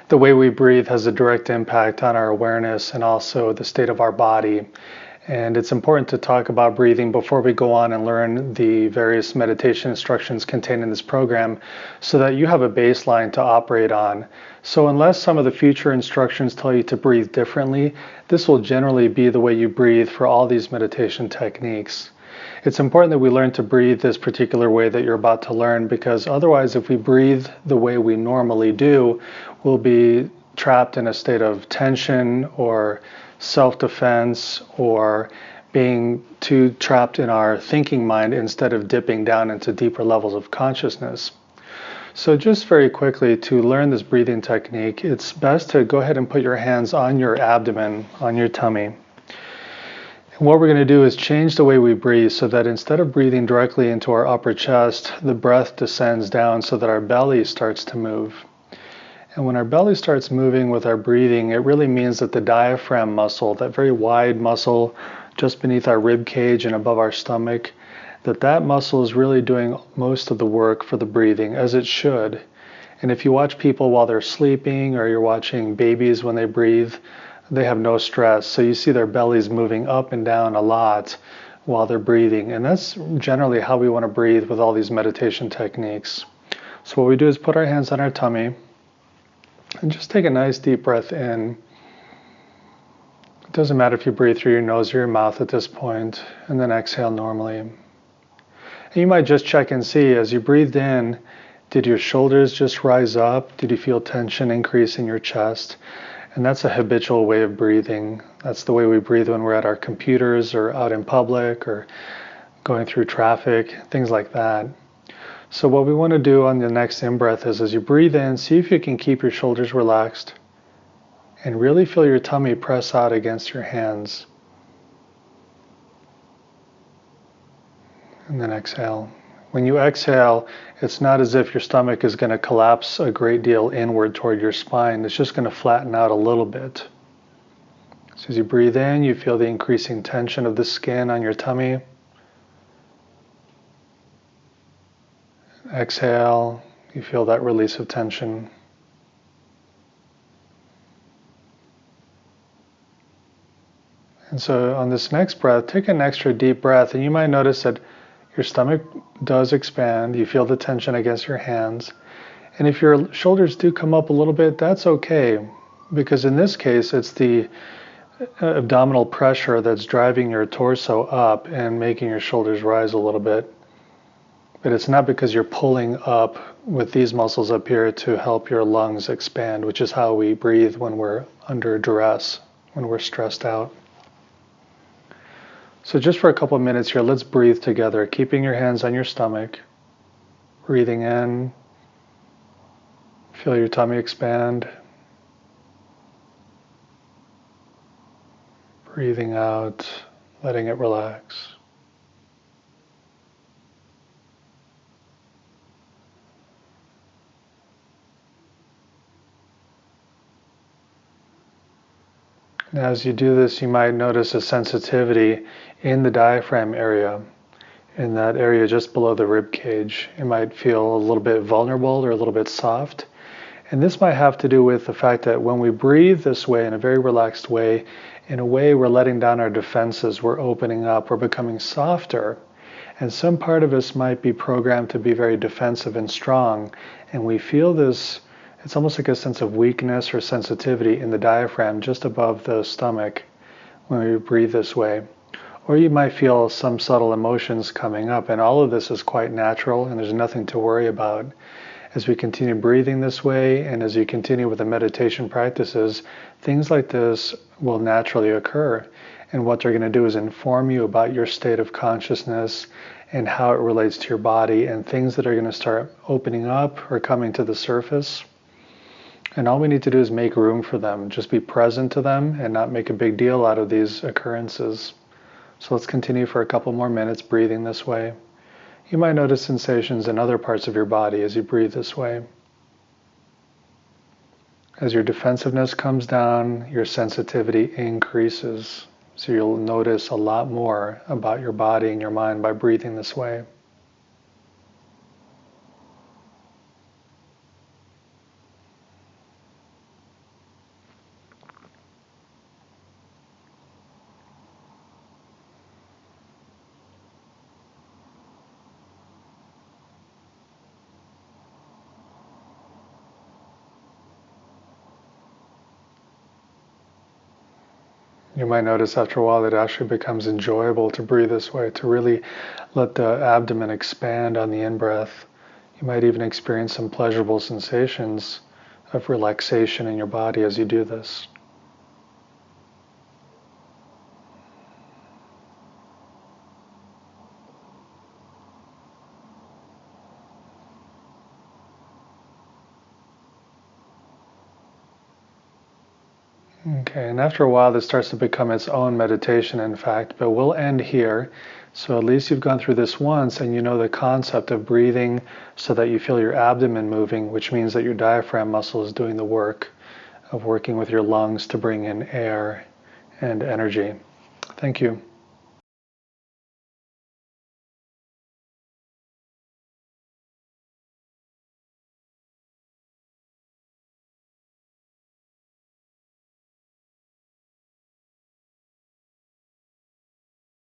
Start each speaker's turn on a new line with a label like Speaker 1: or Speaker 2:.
Speaker 1: The way we breathe has a direct impact on our awareness and also the state of our body. And it's important to talk about breathing before we go on and learn the various meditation instructions contained in this program so that you have a baseline to operate on. So unless some of the future instructions tell you to breathe differently, this will generally be the way you breathe for all these meditation techniques. It's important that we learn to breathe this particular way that you're about to learn, because otherwise, if we breathe the way we normally do, we'll be trapped in a state of tension or self-defense, or being too trapped in our thinking mind instead of dipping down into deeper levels of consciousness. So just very quickly, to learn this breathing technique, it's best to go ahead and put your hands on your abdomen, on your tummy. And what we're going to do is change the way we breathe so that instead of breathing directly into our upper chest, the breath descends down so that our belly starts to move. And when our belly starts moving with our breathing, it really means that the diaphragm muscle, that very wide muscle just beneath our rib cage and above our stomach, that muscle is really doing most of the work for the breathing, as it should. And if you watch people while they're sleeping, or you're watching babies when they breathe, they have no stress. So you see their bellies moving up and down a lot while they're breathing. And that's generally how we want to breathe with all these meditation techniques. So what we do is put our hands on our tummy and just take a nice deep breath in. It doesn't matter if you breathe through your nose or your mouth at this point, and then exhale normally. And you might just check and see, as you breathed in, did your shoulders just rise up? Did you feel tension increase in your chest? And that's a habitual way of breathing. That's the way we breathe when we're at our computers or out in public or going through traffic, things like that. So what we want to do on the next in-breath is, as you breathe in, see if you can keep your shoulders relaxed and really feel your tummy press out against your hands. And then exhale. When you exhale, it's not as if your stomach is going to collapse a great deal inward toward your spine. It's just going to flatten out a little bit. So as you breathe in, you feel the increasing tension of the skin on your tummy. Exhale, you feel that release of tension. And so on this next breath, take an extra deep breath, and you might notice that your stomach does expand. You feel the tension against your hands. And if your shoulders do come up a little bit, that's okay, because in this case, it's the abdominal pressure that's driving your torso up and making your shoulders rise a little bit. But it's not because you're pulling up with these muscles up here to help your lungs expand, which is how we breathe when we're under duress, when we're stressed out. So just for a couple of minutes here, let's breathe together, keeping your hands on your stomach, breathing in, feel your tummy expand, breathing out, letting it relax. Now, as you do this, you might notice a sensitivity in the diaphragm area, in that area just below the rib cage. You might feel a little bit vulnerable or a little bit soft. And this might have to do with the fact that when we breathe this way, in a very relaxed way, in a way we're letting down our defenses, we're opening up, we're becoming softer. And some part of us might be programmed to be very defensive and strong. And we feel this, it's almost like a sense of weakness or sensitivity in the diaphragm just above the stomach when we breathe this way. Or you might feel some subtle emotions coming up, and all of this is quite natural, and there's nothing to worry about. As we continue breathing this way, and as you continue with the meditation practices, things like this will naturally occur. And what they're going to do is inform you about your state of consciousness and how it relates to your body, and things that are going to start opening up or coming to the surface. And all we need to do is make room for them, just be present to them and not make a big deal out of these occurrences. So let's continue for a couple more minutes breathing this way. You might notice sensations in other parts of your body as you breathe this way. As your defensiveness comes down, your sensitivity increases. So you'll notice a lot more about your body and your mind by breathing this way. You might notice after a while that it actually becomes enjoyable to breathe this way, to really let the abdomen expand on the in-breath. You might even experience some pleasurable sensations of relaxation in your body as you do this. Okay, and after a while this starts to become its own meditation, in fact, but we'll end here. So at least you've gone through this once and you know the concept of breathing so that you feel your abdomen moving, which means that your diaphragm muscle is doing the work of working with your lungs to bring in air and energy. Thank you.